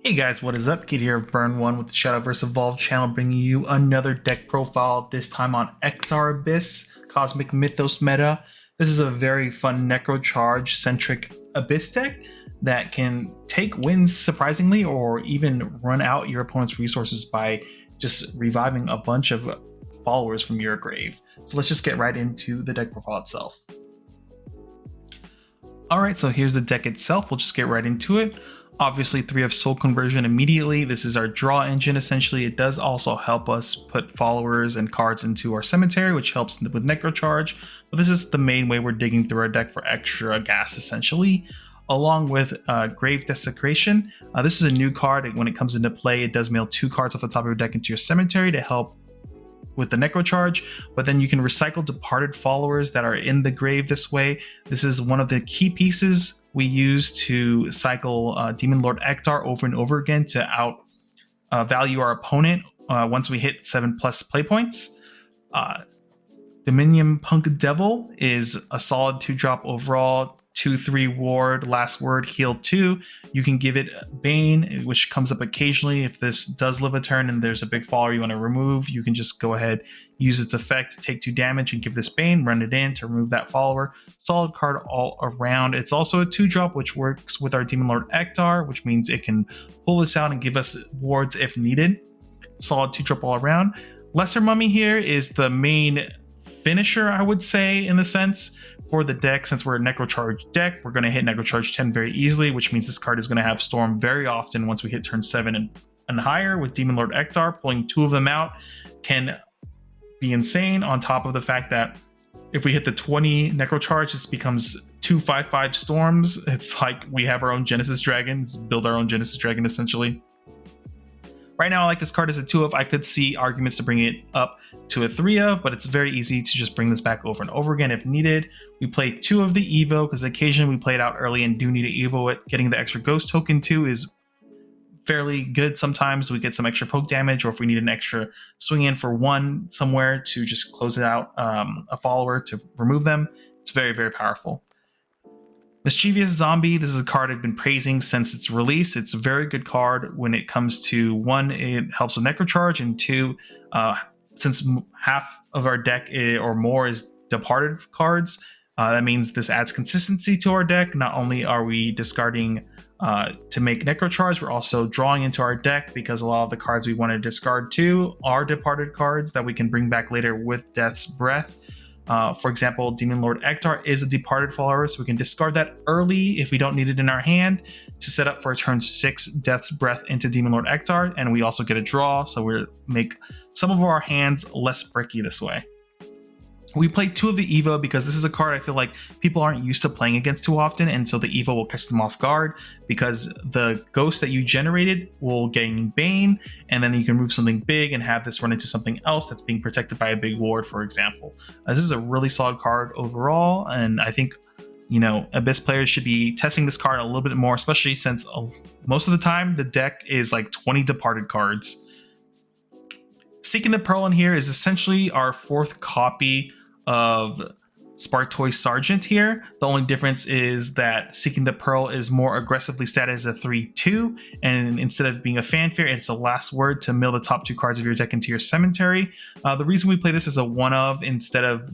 Hey guys, what is up? Kid here of Burn 1 with the Shadowverse Evolved channel, bringing you another deck profile, this time on Eachtar Abyss, Cosmic Mythos meta. This is a very fun Necro Charge centric Abyss deck that can take wins surprisingly, or even run out your opponent's resources by just reviving a bunch of followers from your grave. So let's just get right into the deck profile itself. Alright, so here's the deck itself. We'll just get right into it. Obviously 3 of Soul Conversion immediately. This is our draw engine essentially. It does also help us put followers and cards into our cemetery, which helps with Necro Charge. But this is the main way we're digging through our deck for extra gas essentially. Along with Grave Desecration. This is a new card. When it comes into play, it does mail 2 cards off the top of your deck into your cemetery to help with the Necro Charge, but then you can recycle departed followers that are in the grave this way. This is one of the key pieces we use to cycle Demonlord Eachtar over and over again to out value our opponent once we hit 7+ play points. Dominion Punk Devil is a solid 2-drop overall, 2/3 ward, last word, heal 2. You can give it Bane, which comes up occasionally. If this does live a turn and there's a big follower you want to remove, you can just go ahead, use its effect, take 2 damage, and give this Bane, run it in to remove that follower. Solid card all around. It's also a 2-drop, which works with our Demonlord Eachtar, which means it can pull this out and give us wards if needed. Solid 2-drop all around. Lesser Mummy here is the main finisher, I would say, in the sense for the deck. Since we're a Necro Charge deck, we're going to hit Necro Charge 10 very easily, which means this card is going to have Storm very often once we hit turn 7 and higher. With Demonlord Eachtar, pulling 2 of them out can be insane, on top of the fact that if we hit the 20 Necro Charge, this becomes 2 5/5 storms. It's like we have our own Genesis Dragons, build our own Genesis Dragon essentially. Right now, I like this card as a 2 of. I could see arguments to bring it up to a 3 of, but it's very easy to just bring this back over and over again if needed. We play 2 of the Evo because occasionally we play it out early and do need to Evo it. Getting the extra Ghost token too is fairly good. Sometimes we get some extra poke damage, or if we need an extra swing in for 1 somewhere to just close it out a follower to remove them. It's very, very powerful. Mischievous Zombie, this is a card I've been praising since its release. It's a very good card when it comes to 1, it helps with Necro Charge, and 2, since half of our deck or more is departed cards, that means this adds consistency to our deck. Not only are we discarding to make Necro Charge, we're also drawing into our deck because a lot of the cards we want to discard too are departed cards that we can bring back later with Death's Breath. For example, Demonlord Eachtar is a departed follower, so we can discard that early if we don't need it in our hand to set up for a turn 6 Death's Breath into Demonlord Eachtar, and we also get a draw, so we make some of our hands less bricky this way. We play 2 of the Evo because this is a card I feel like people aren't used to playing against too often, and so the Evo will catch them off guard because the ghost that you generated will gain Bane, and then you can move something big and have this run into something else that's being protected by a big ward, for example. This is a really solid card overall, and I think, you know, Abyss players should be testing this card a little bit more, especially since most of the time the deck is like 20 departed cards. Seeking the Pearl in here is essentially our 4th copy of Spartoy Sergeant here. The only difference is that Seeking the Pearl is more aggressively statted as a 3/2, and instead of being a fanfare, it's a last word to mill the top 2 cards of your deck into your cemetery. The reason we play this as a 1 of instead of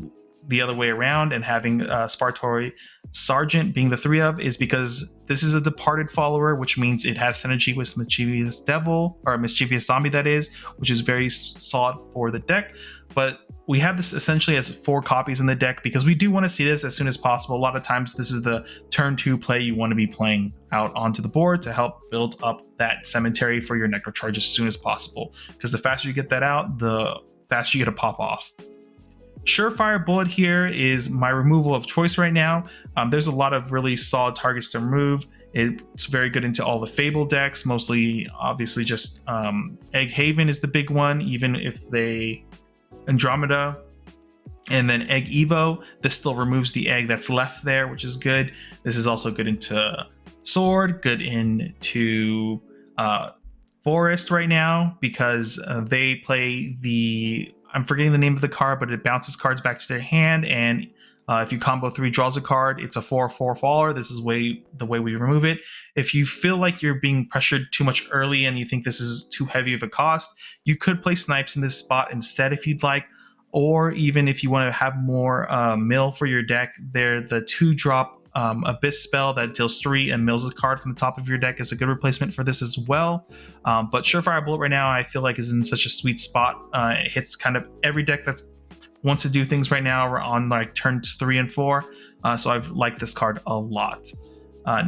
the other way around and having Spartoy Sergeant being the 3 of is because this is a departed follower, which means it has synergy with Mischievous Devil, or Mischievous Zombie that is, which is very solid for the deck. But we have this essentially as 4 copies in the deck because we do want to see this as soon as possible. A lot of times this is the turn 2 play you want to be playing out onto the board to help build up that cemetery for your Necro Charge as soon as possible, because the faster you get that out, the faster you get a pop off. Surefire Bullet here is my removal of choice right now. There's a lot of really solid targets to remove. It's very good into all the Fable decks, mostly obviously just Egg Haven is the big one, even if they Andromeda, and then Egg Evo. This still removes the egg that's left there, which is good. This is also good into Sword, good into Forest right now because they play the, I'm forgetting the name of the card, but it bounces cards back to their hand and If you combo 3 draws a card, it's a 4/4 faller. This is the way we remove it. If you feel like you're being pressured too much early and you think this is too heavy of a cost, you could play Snipes in this spot instead if you'd like. Or even if you want to have more mill for your deck, they're the 2-drop Abyss spell that deals 3 and mills a card from the top of your deck is a good replacement for this as well. But Surefire Bullet right now I feel like is in such a sweet spot. It hits kind of every deck that wants to do things right now. We're on like turns 3 and 4, so I've liked this card a lot.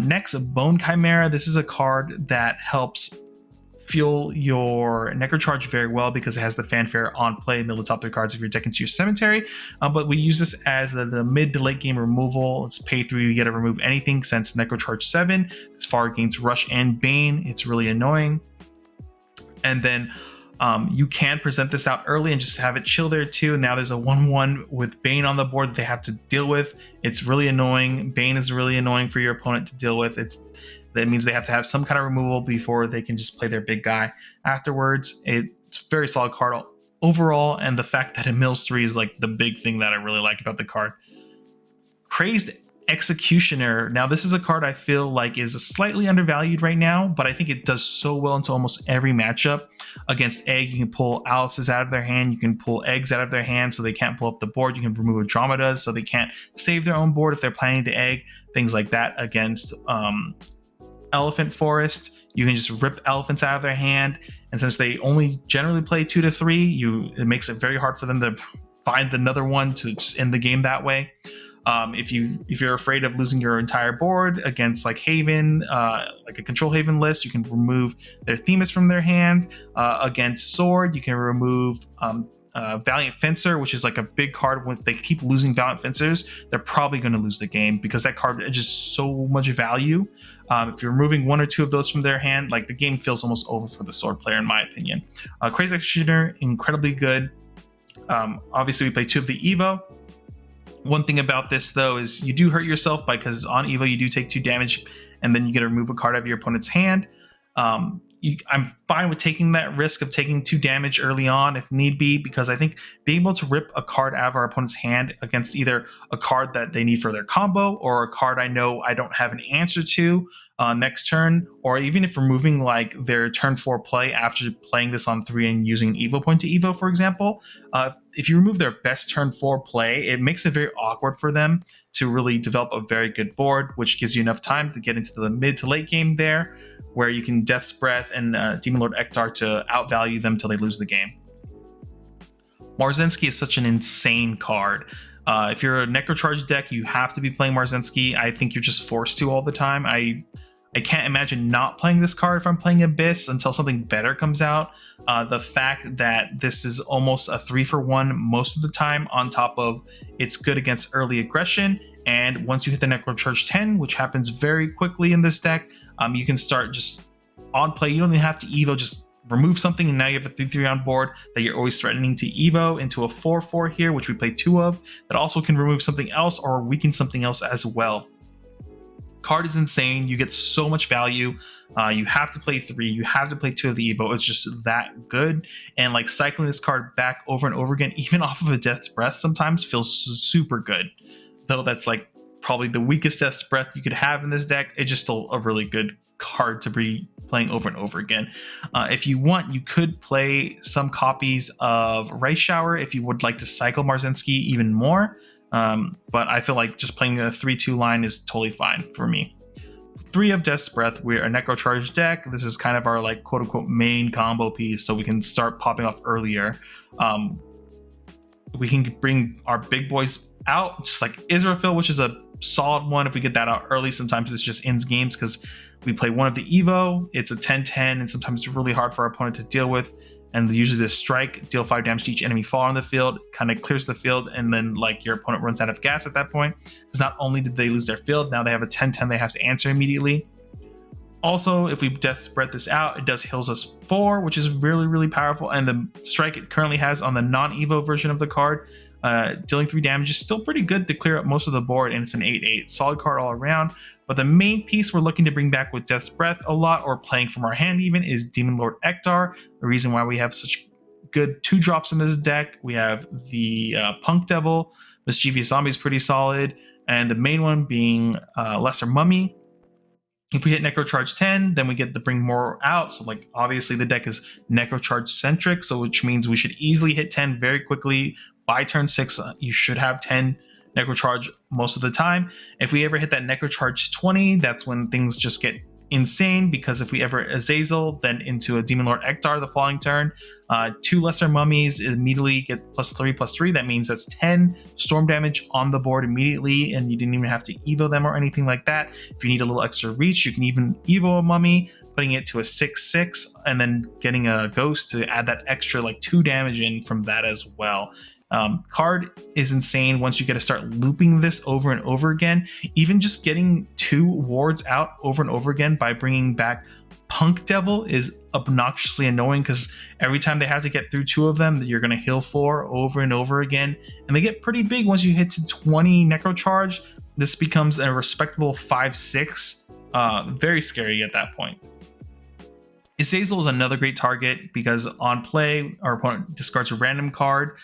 Next, Bone Chimera. This is a card that helps fuel your Necrocharge very well because it has the fanfare on play, mill the top 3 cards of your deck into your cemetery. But we use this as the mid to late game removal. It's pay 3, you get to remove anything since Necrocharge 7. This far gains Rush and Bane. It's really annoying. And then you can present this out early and just have it chill there too. Now there's a 1/1 with Bane on the board that they have to deal with. It's really annoying. Bane is really annoying for your opponent to deal with. That means they have to have some kind of removal before they can just play their big guy afterwards. It's a very solid card overall, and the fact that it mills 3 is like the big thing that I really like about the card. Crazed Executioner. Now this is a card I feel like is slightly undervalued right now, but I think it does so well into almost every matchup. Against Egg, you can pull Alice's out of their hand, you can pull Eggs out of their hand so they can't pull up the board, you can remove Andromedas so they can't save their own board if they're planning to egg, things like that. Against Elephant Forest, you can just rip elephants out of their hand, and since they only generally play 2 to 3, it makes it very hard for them to find another one to just end the game that way. If you're afraid of losing your entire board against like Haven, like a control Haven list, you can remove their Themis from their hand. Against Sword, you can remove Valiant Fencer, which is like a big card. If they keep losing Valiant Fencers, they're probably going to lose the game because that card is just so much value. If you're removing 1 or 2 of those from their hand, like the game feels almost over for the Sword player, in my opinion. Crazy Executioner, incredibly good. Obviously, we play 2 of the Evo. One thing about this though is you do hurt yourself because on Evo you do take 2 damage, and then you get to remove a card out of your opponent's hand. I'm fine with taking that risk of taking 2 damage early on if need be, because I think being able to rip a card out of our opponent's hand against either a card that they need for their combo or a card I know I don't have an answer to next turn, or even if removing like their turn 4 play after playing this on 3 and using an Evo point to Evo, for example, if you remove their best turn 4 play, it makes it very awkward for them to really develop a very good board, which gives you enough time to get into the mid to late game there, where you can Death's Breath and Demonlord Eachtar to outvalue them till they lose the game. Marzensky is such an insane card. If you're a Necrocharge deck, you have to be playing Marzensky. I think you're just forced to all the time. I can't imagine not playing this card if I'm playing Abyss until something better comes out. The fact that this is almost a 3-for-1 most of the time, on top of it's good against early aggression, and once you hit the Necrocharge 10, which happens very quickly in this deck, you can start just on play. You don't even have to Evo, just remove something, and now you have a 3/3 on board that you're always threatening to Evo into a 4/4 here, which we play 2 of, that also can remove something else or weaken something else as well. Card is insane. You get so much value. You have to play 3, you have to play 2 of the Evo. It's just that good, and like cycling this card back over and over again, even off of a Death's Breath, sometimes feels super good. Though that's like probably the weakest Death's Breath you could have in this deck, it's just still a really good card to be playing over and over again. If you want, you could play some copies of Rice Shower if you would like to cycle Marzensky even more. But I feel like just playing a 3-2 line is totally fine for me. 3 of Death's Breath, we're a Necrocharge deck. This is kind of our like quote unquote main combo piece, so we can start popping off earlier. We can bring our big boys out, just like Israfil, which is a solid one. If we get that out early, sometimes it's just ends games because we play 1 of the Evo. It's a 10/10, and sometimes it's really hard for our opponent to deal with. And usually this strike, deal 5 damage to each enemy fall on the field, kind of clears the field, and then like your opponent runs out of gas at that point. Because not only did they lose their field, now they have a 10/10 they have to answer immediately. Also, if we Death's Breath this out, it does heals us 4, which is really, really powerful. And the strike it currently has on the non-Evo version of the card, dealing 3 damage, is still pretty good to clear up most of the board, and it's an 8/8. Solid card all around. But the main piece we're looking to bring back with Death's Breath a lot, or playing from our hand even, is Demonlord Eachtar. The reason why we have such good 2 drops in this deck, we have the Punk Devil, Mischievous Zombie is pretty solid, and the main one being Lesser Mummy. If we hit Necrocharge 10, then we get to bring more out. So like obviously the deck is Necrocharge centric, so which means we should easily hit 10 very quickly. By turn 6, you should have 10 Necrocharge most of the time. If we ever hit that Necrocharge 20, that's when things just get insane, because if we ever Azazel, then into a Demonlord Eachtar the following turn, 2 Lesser Mummies immediately get +3/+3. That means that's 10 storm damage on the board immediately, and you didn't even have to evo them or anything like that. If you need a little extra reach, you can even evo a mummy, putting it to a 6/6, and then getting a ghost to add that extra like 2 damage in from that as well. Card is insane once you get to start looping this over and over again. Even just getting 2 wards out over and over again by bringing back Punk Devil is obnoxiously annoying, because every time they have to get through 2 of them, you're going to heal 4 over and over again. And they get pretty big once you hit to 20 Necrocharge. This becomes a respectable 5/6. Very scary at that point. Azazel is another great target because on play, our opponent discards a random card.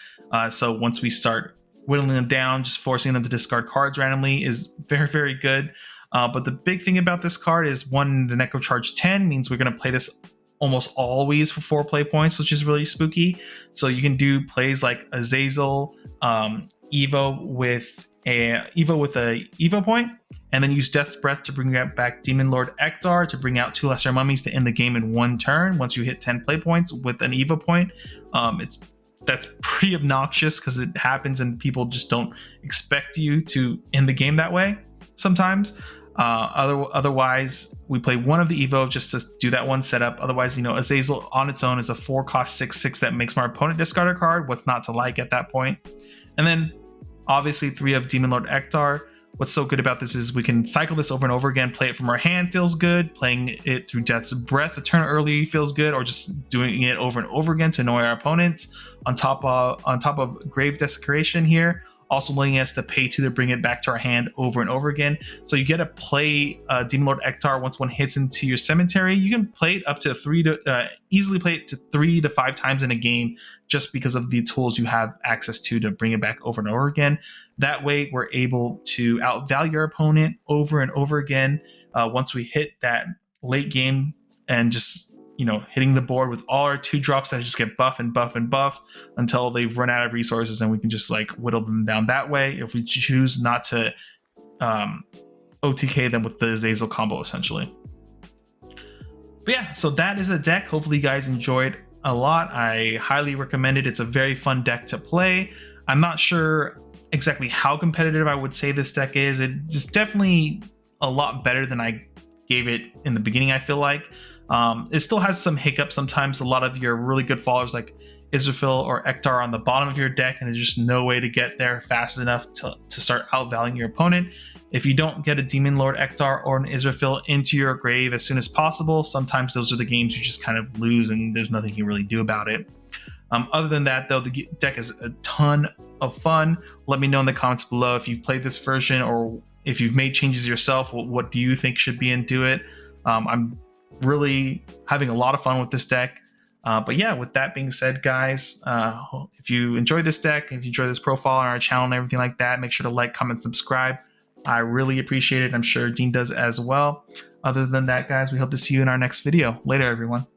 So once we start whittling them down, just forcing them to discard cards randomly is very, very good. But the big thing about this card is, one, the Necrocharge 10 means we're going to play this almost always for 4 play points, which is really spooky. So you can do plays like Azazel, Evo with a Evo point, and then use Death's Breath to bring back Demonlord Eachtar to bring out 2 Lesser Mummies to end the game in 1 turn. Once you hit 10 play points with an Evo point, that's pretty obnoxious because it happens and people just don't expect you to end the game that way sometimes. Otherwise, we play one of the Evo just to do that one setup. Otherwise, Azazel on its own is a 4-cost 6/6 that makes my opponent discard a card. What's not to like at that point? And then obviously 3 of Demonlord Eachtar. What's so good about this is we can cycle this over and over again. Play it from our hand feels good. Playing it through Death's Breath a turn early feels good, or just doing it over and over again to annoy our opponents. On top of Grave Desecration here, also letting us to pay 2 to bring it back to our hand over and over again. So you get to play Demonlord Eachtar once one hits into your cemetery. You can play it up to easily play it to 3 to 5 times in a game, just because of the tools you have access to bring it back over and over again. That way, we're able to outvalue our opponent over and over again once we hit that late game, and just hitting the board with all our 2 drops that just get buff and buff and buff until they've run out of resources, and we can just like whittle them down that way if we choose not to OTK them with the Azazel combo essentially. But yeah, so that is a deck. Hopefully you guys enjoyed a lot. I highly recommend it. It's a very fun deck to play. I'm not sure exactly how competitive I would say this deck is. It's definitely a lot better than I gave it in the beginning, I feel like. It still has some hiccups sometimes. A lot of your really good followers like Israfil or Eachtar are on the bottom of your deck, and there's just no way to get there fast enough to start outvaluing your opponent. If you don't get a Demonlord Eachtar or an Israfil into your grave as soon as possible, sometimes those are the games you just kind of lose and there's nothing you really do about it. Other than that, though, the deck is a ton of fun. Let me know in the comments below if you've played this version, or if you've made changes yourself. What do you think should be into it? I'm really having a lot of fun with this deck. But yeah, with that being said, guys, if you enjoy this deck, if you enjoy this profile on our channel and everything like that, make sure to like, comment, subscribe. I really appreciate it. I'm sure Dean does as well. Other than that, guys, we hope to see you in our next video. Later, everyone.